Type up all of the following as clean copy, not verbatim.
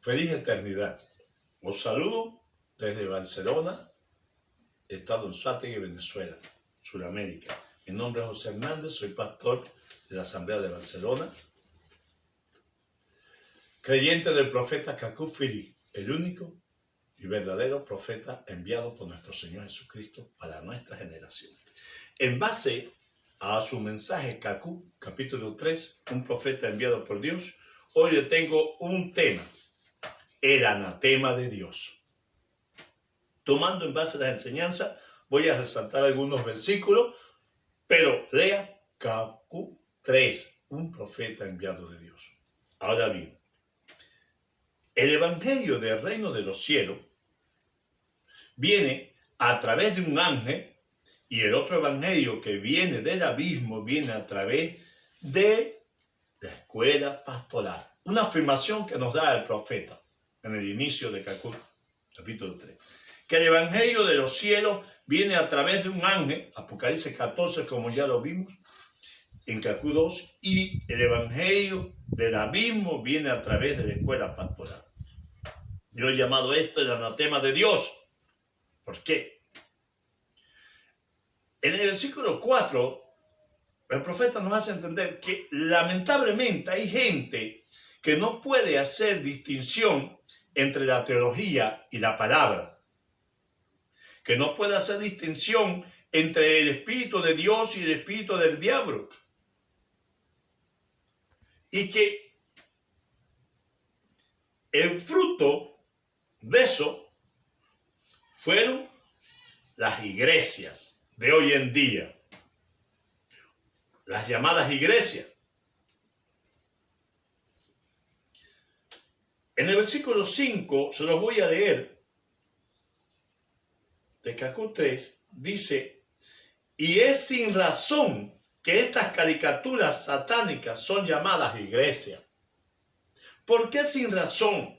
Feliz eternidad. Os saludo desde Barcelona, estado Anzoátegui, Venezuela, Sudamérica. Mi nombre es José Hernández, soy pastor de la Asamblea de Barcelona, creyente del profeta Cacú Fili, el único y verdadero profeta enviado por nuestro Señor Jesucristo para nuestra generación. En base a su mensaje Cacú, capítulo 3, un profeta enviado por Dios, hoy le tengo un tema: el anatema de Dios. Tomando en base a la enseñanza, voy a resaltar algunos versículos, pero lea Cacú 3, un profeta enviado de Dios. Ahora bien, el evangelio del reino de los cielos viene a través de un ángel, y el otro evangelio que viene del abismo viene a través de la escuela pastoral. Una afirmación que nos da el profeta en el inicio de Cacú, capítulo 3. Que el evangelio de los cielos viene a través de un ángel, Apocalipsis 14, como ya lo vimos en Cacú 2, y el evangelio del abismo viene a través de la escuela pastoral. Yo he llamado esto el anatema de Dios. ¿Por qué? En el versículo 4, el profeta nos hace entender que lamentablemente hay gente que no puede hacer distinción entre la teología y la palabra, que no puede hacer distinción entre el Espíritu de Dios y el Espíritu del diablo, y que el fruto de eso fueron las iglesias de hoy en día, las llamadas iglesias. En el versículo 5, se los voy a leer, de Cacú 3, dice: y es sin razón que estas caricaturas satánicas son llamadas iglesias. ¿Por qué sin razón?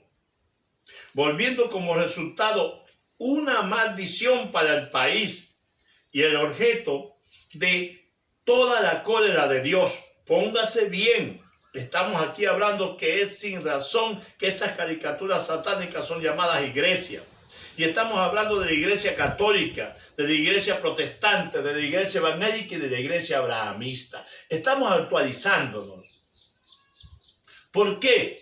Volviendo como resultado una maldición para el país y el objeto de toda la cólera de Dios. Póngase bien, estamos aquí hablando que es sin razón que estas caricaturas satánicas son llamadas iglesias. Y estamos hablando de la iglesia católica, de la iglesia protestante, de la iglesia evangélica y de la iglesia abrahamista. Estamos actualizándonos. ¿Por qué?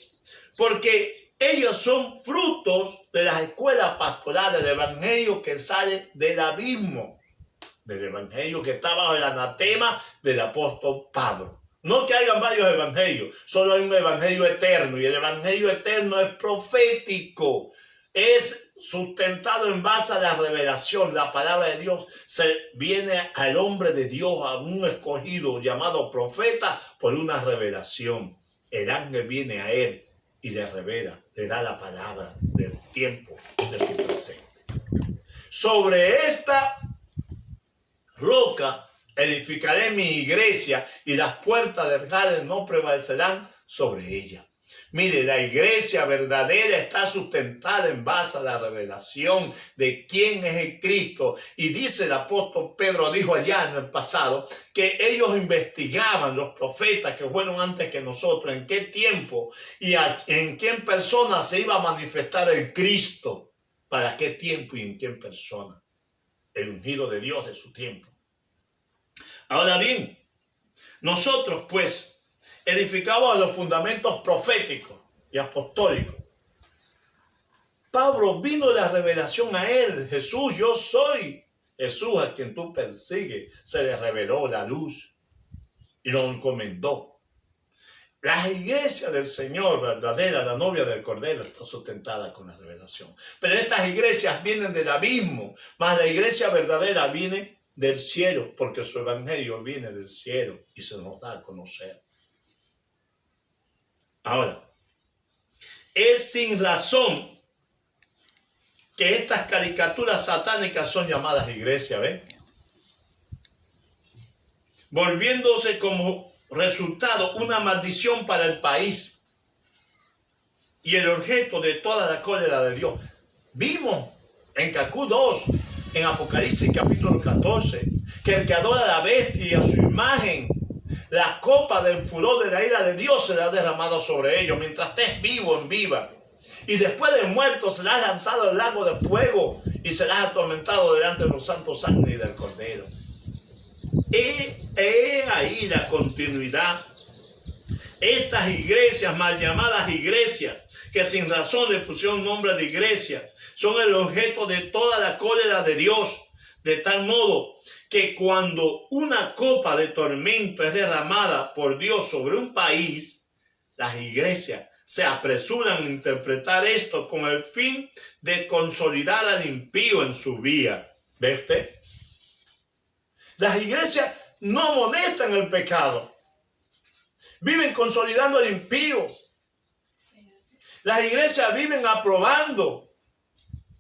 Porque ellos son frutos de las escuelas pastorales, del evangelio que sale del abismo, del evangelio que está bajo el anatema del apóstol Pablo. No que hayan varios evangelios, solo hay un evangelio eterno, y el evangelio eterno es profético, es sustentado en base a la revelación. La palabra de Dios se viene al hombre de Dios, a un escogido llamado profeta, por una revelación. El ángel viene a él y le revela, le da la palabra del tiempo de su presente. Sobre esta roca edificaré mi iglesia, y las puertas del Hades no prevalecerán sobre ella. Mire, la iglesia verdadera está sustentada en base a la revelación de quién es el Cristo. Y dice el apóstol Pedro, dijo allá en el pasado, que ellos investigaban, los profetas que fueron antes que nosotros, en qué tiempo y en qué persona se iba a manifestar el Cristo, para qué tiempo y en qué persona, el ungido de Dios de su tiempo. Ahora bien, nosotros pues edificamos a los fundamentos proféticos y apostólicos. Pablo vino la revelación a él. Jesús, yo soy Jesús a quien tú persigues. Se le reveló la luz y lo encomendó. La iglesia del Señor verdadera, la novia del Cordero, está sustentada con la revelación. Pero estas iglesias vienen del abismo, más la iglesia verdadera viene del cielo, porque su evangelio viene del cielo y se nos da a conocer. Ahora, es sin razón que estas caricaturas satánicas son llamadas iglesias, ¿ven? Volviéndose como resultado una maldición para el país y el objeto de toda la cólera de Dios. Vimos en Cacú 2, en Apocalipsis capítulo 14, que el que adora a la bestia y a su imagen, la copa del furor de la ira de Dios será derramada sobre ellos mientras estés vivo en vida. y después de muerto serás lanzado al lago de fuego y serás atormentado delante de los santos ángeles y del Cordero. Ahí la continuidad. Estas iglesias, mal llamadas iglesias, que sin razón le pusieron nombre de iglesia, son el objeto de toda la cólera de Dios, de tal modo que cuando una copa de tormento es derramada por Dios sobre un país, las iglesias se apresuran a interpretar esto con el fin de consolidar al impío en su vía. ¿Ve usted? Las iglesias no amonestan el pecado. Viven consolidando al impío. Las iglesias viven aprobando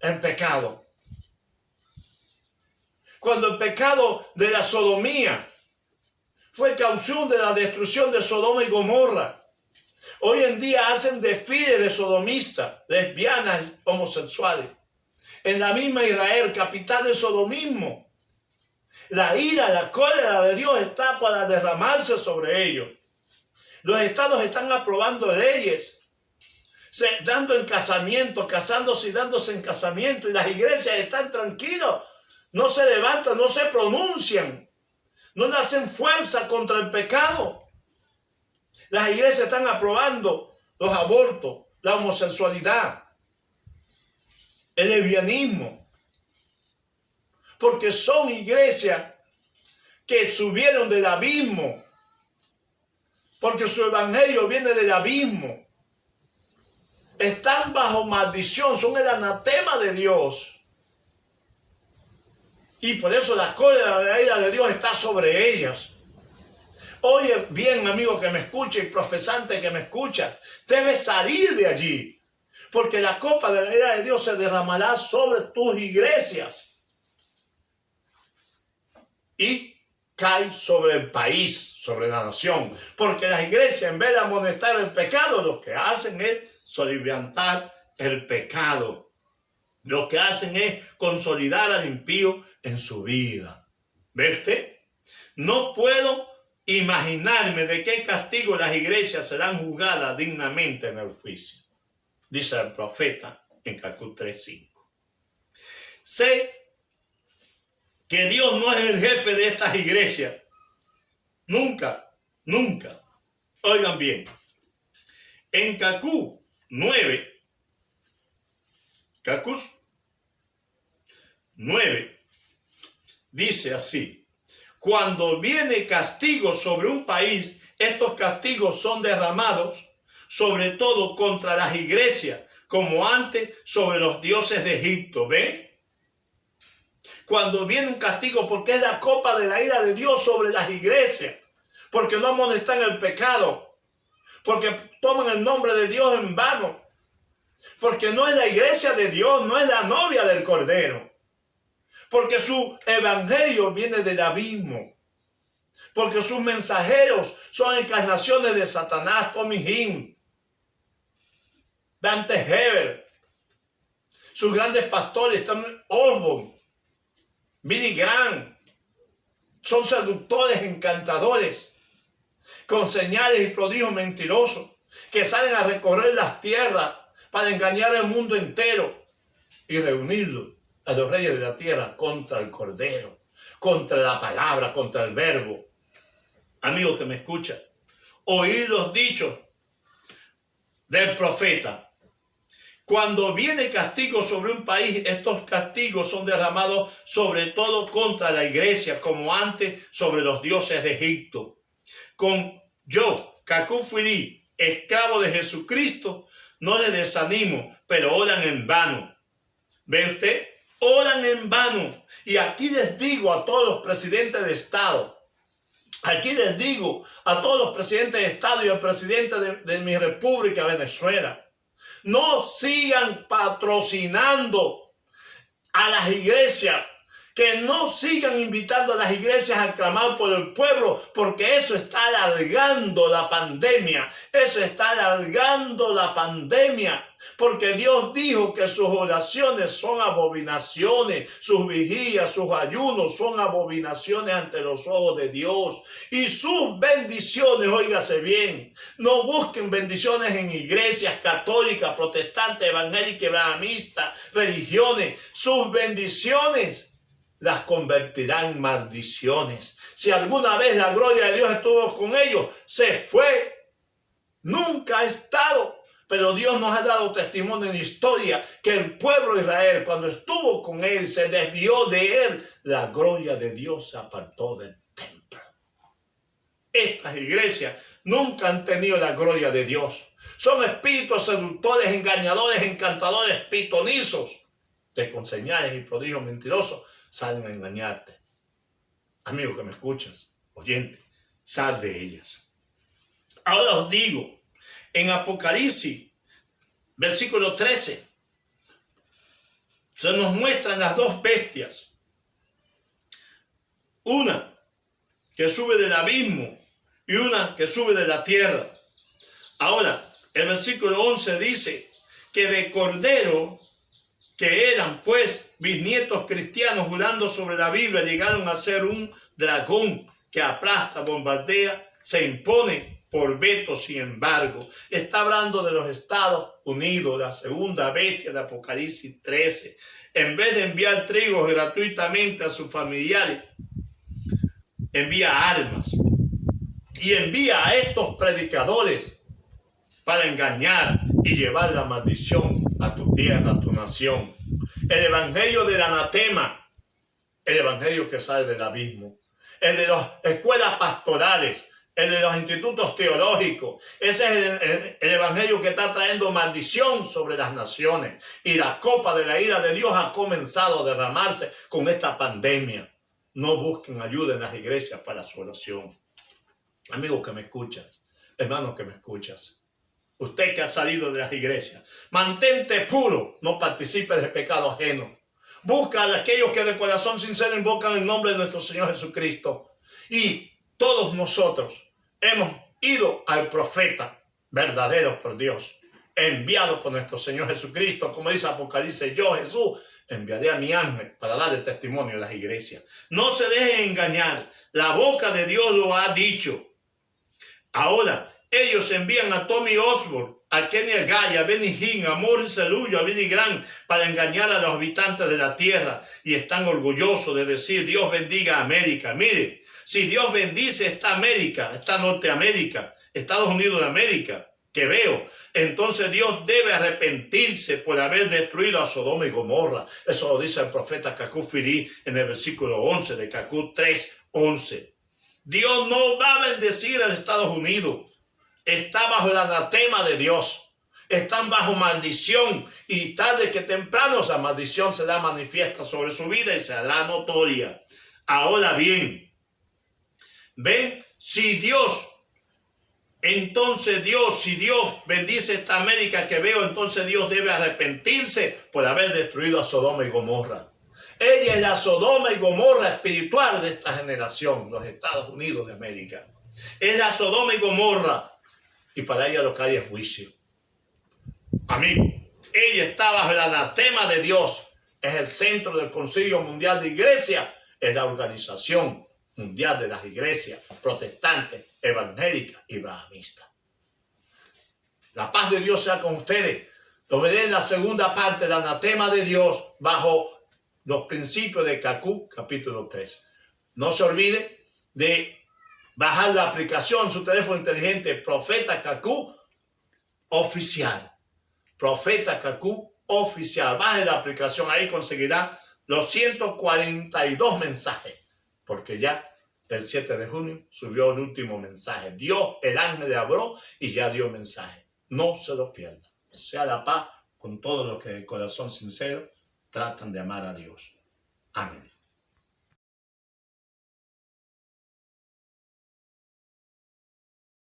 el pecado. Cuando el pecado de la sodomía fue causa de la destrucción de Sodoma y Gomorra, hoy en día hacen desfiles de sodomistas, lesbianas, homosexuales. En la misma Israel, capital del sodomismo. La ira, la cólera de Dios está para derramarse sobre ellos. Los estados están aprobando leyes, dando en casamiento, casándose y dándose en casamiento. Y las iglesias están tranquilos, no se levantan, no se pronuncian, no le hacen fuerza contra el pecado. Las iglesias están aprobando los abortos, la homosexualidad, el lesbianismo, porque son iglesias que subieron del abismo, porque su evangelio viene del abismo. Están bajo maldición, son el anatema de Dios. Y por eso la cólera de la ira de Dios está sobre ellas. Oye bien, amigo que me escucha y profesante que me escucha, debes salir de allí, porque la copa de la ira de Dios se derramará sobre tus iglesias y cae sobre el país, sobre la nación, porque las iglesias, en vez de amonestar el pecado, lo que hacen es soliviantar el pecado. Lo que hacen es consolidar al impío en su vida. ¿Ve usted? No puedo imaginarme de qué castigo las iglesias serán juzgadas dignamente en el juicio, dice el profeta en Habacuc 3:5. Sé que Dios no es el jefe de estas iglesias. Nunca, nunca. Oigan bien. En Habacuc 9, Habacuc 9, dice así: cuando viene castigo sobre un país, estos castigos son derramados sobre todo contra las iglesias, como antes sobre los dioses de Egipto. ¿Ven? Cuando viene un castigo, porque es la copa de la ira de Dios sobre las iglesias, porque no amonestan el pecado, porque toman el nombre de Dios en vano, porque no es la iglesia de Dios, no es la novia del Cordero, porque su evangelio viene del abismo, porque sus mensajeros son encarnaciones de Satanás, Tommy Hill, Dante Hebel, sus grandes pastores, Osborne, Billy Graham, son seductores, encantadores, con señales y prodigios mentirosos, que salen a recorrer las tierras para engañar al mundo entero y reunirlo a los reyes de la tierra contra el Cordero, contra la palabra, contra el verbo. Amigo que me escucha, oír los dichos del profeta. Cuando viene castigo sobre un país, estos castigos son derramados sobre todo contra la iglesia, como antes sobre los dioses de Egipto. Yo, Habacuc Fili, esclavo de Jesucristo, no les desanimo, pero oran en vano. ¿Ve usted? Oran en vano. Y aquí les digo a todos los presidentes de Estado, aquí les digo a todos los presidentes de Estado y al presidente de mi República, Venezuela, no sigan patrocinando a las iglesias, que no sigan invitando a las iglesias a clamar por el pueblo, porque eso está alargando la pandemia. Eso está alargando la pandemia. Porque Dios dijo que sus oraciones son abominaciones, sus vigilias, sus ayunos son abominaciones ante los ojos de Dios. Y sus bendiciones, óigase bien, no busquen bendiciones en iglesias católicas, protestantes, evangélicas, abrahamistas, religiones. Sus bendiciones las convertirán en maldiciones. Si alguna vez la gloria de Dios estuvo con ellos, se fue. Nunca ha estado. Pero Dios nos ha dado testimonio en la historia que el pueblo de Israel, cuando estuvo con él, se desvió de él. La gloria de Dios se apartó del templo. Estas iglesias nunca han tenido la gloria de Dios. Son espíritus seductores, engañadores, encantadores, pitonizos, que con señales y prodigios mentirosos salen a engañarte. Amigo que me escuchas, oyente, sal de ellas. Ahora os digo, en Apocalipsis, versículo 13, se nos muestran las dos bestias. Una que sube del abismo y una que sube de la tierra. Ahora, el versículo 11 dice que de Cordero, que eran pues bisnietos cristianos jurando sobre la Biblia, llegaron a ser un dragón que aplasta, bombardea, se impone por veto, sin embargo. Está hablando de los Estados Unidos, la segunda bestia de Apocalipsis 13. En vez de enviar trigo gratuitamente a sus familiares, envía armas y envía a estos predicadores para engañar y llevar la maldición a tu tierra, a tu nación. El evangelio del anatema, el evangelio que sale del abismo, el de las escuelas pastorales, el de los institutos teológicos. Ese es el evangelio que está trayendo maldición sobre las naciones. Y la copa de la ira de Dios ha comenzado a derramarse con esta pandemia. No busquen ayuda en las iglesias para su oración. Amigo que me escuchas, hermano que me escuchas, usted que ha salido de las iglesias, mantente puro, no participes de pecado ajeno. Busca a aquellos que de corazón sincero invocan el nombre de nuestro Señor Jesucristo. Y todos nosotros hemos ido al profeta verdadero por Dios, enviado por nuestro Señor Jesucristo. Como dice Apocalipsis, yo, Jesús, enviaré a mi ángel para darle testimonio a las iglesias. No se dejen engañar. La boca de Dios lo ha dicho. Ahora, ellos envían a Tommy Osborne, a Kenny Gay, a Benny Hinn, a Maurice Cellulo, a Billy Graham, para engañar a los habitantes de la tierra. Y están orgullosos de decir, Dios bendiga a América. Mire, si Dios bendice esta América, esta Norteamérica, Estados Unidos de América, que veo, entonces Dios debe arrepentirse por haber destruido a Sodoma y Gomorra. Eso lo dice el profeta Habacuc en el versículo 11 de Habacuc 3:11. Dios no va a bendecir a Estados Unidos. Está bajo el anatema de Dios. Están bajo maldición. Y tarde que temprano esa maldición será manifiesta sobre su vida y será notoria. Ahora bien, ven, si Dios bendice esta América que veo, entonces Dios debe arrepentirse por haber destruido a Sodoma y Gomorra. Ella es la Sodoma y Gomorra espiritual de esta generación, los Estados Unidos de América. Es la Sodoma y Gomorra. Y para ella lo que hay es juicio. Amigo, ella está bajo el anatema de Dios. Es el centro del Concilio Mundial de Iglesias. Es la organización mundial de las iglesias protestantes, evangélicas y brahamistas. La paz de Dios sea con ustedes. Lo veré en la segunda parte del anatema de Dios bajo los principios de Habacuc, capítulo 3. No se olvide de bajar la aplicación en su teléfono inteligente, Profeta Habacuc Oficial. Profeta Habacuc Oficial. Baje la aplicación, ahí conseguirá los 142 mensajes. Porque ya el 7 de junio subió el último mensaje. Dios, el ángel le habló y ya dio mensaje. No se lo pierda. Sea la paz con todos los que de corazón sincero tratan de amar a Dios. Amén.